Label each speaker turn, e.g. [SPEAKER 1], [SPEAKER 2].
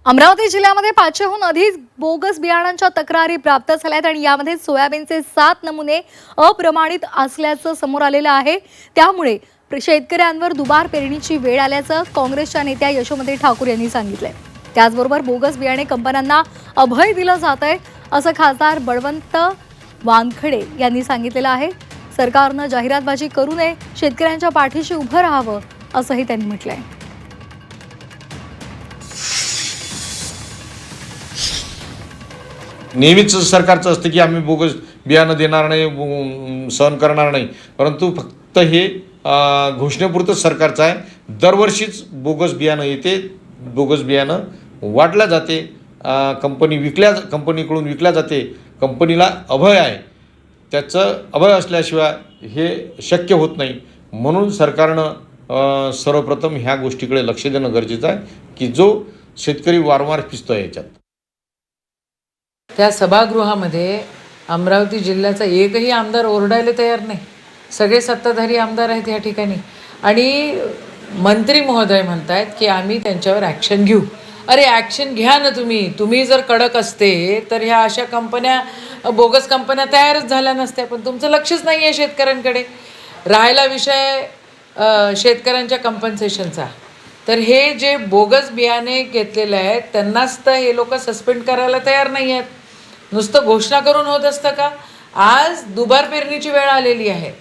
[SPEAKER 1] अमरावती जिल्ह्यामध्ये 500हून अधिक बोगस बियाणांच्या तक्रारी प्राप्त झाल्यात आणि यामध्ये सोयाबीनचे 7 नमुने अप्रमाणित असल्याचं समोर आलेलं आहे। त्यामुळे शेतकऱ्यांवर दुबार पेरणीची वेळ आल्याचं काँग्रेसच्या नेत्या यशोमती ठाकूर यांनी सांगितलंय। त्याचबरोबर बोगस बियाणे कंपन्यांना अभय दिलं जातंय असं खासदार बळवंत वानखडे यांनी सांगितलेलं आहे। सरकारनं जाहिरातबाजी करू नये, शेतकऱ्यांच्या पाठीशी उभं राहावं असंही त्यांनी म्हटलंय।
[SPEAKER 2] नेहमीच सरकारचं असतं की आम्ही बोगस बियाणं देणार नाही, सहन करणार नाही, परंतु फक्त हे घोषणेपुरतं सरकारचं आहे। दरवर्षीच बोगस बियाणं येते, बोगस बियाणं वाटलं जाते, कंपनीकडून विकल्या जाते। कंपनीला अभय आहे, त्याचं अभय असल्याशिवाय हे शक्य होत नाही। म्हणून सरकारनं सर्वप्रथम ह्या गोष्टीकडे लक्ष देणं गरजेचं आहे की जो शेतकरी वारंवार पिसतो आहे याच्यात।
[SPEAKER 3] त्या सभागृहामध्ये अमरावती जिल्ह्याचा एकही आमदार ओरडायला तयार नाही। सगळे सत्ताधारी आमदार आहेत या ठिकाणी आणि मंत्री महोदय म्हणतात की आम्ही त्यांच्यावर ॲक्शन घेऊ। अरे ॲक्शन घ्या ना तुम्ही जर कडक असते तर ह्या अशा कंपन्या, बोगस कंपन्या तयारच झाल्या नसत्या। पण तुमचं लक्षच नाही आहे शेतकऱ्यांकडे। राहिला विषय शेतकऱ्यांच्या कंपन्सेशनचा, तर हे जे बोगस बियाणे घेतलेले आहेत त्यांनाच तर हे लोक सस्पेंड करायला तयार नाही आहेत। नुसतं घोषणा करून होत असतं का? आज दुबार पेरणीची वेळ आलेली आहे।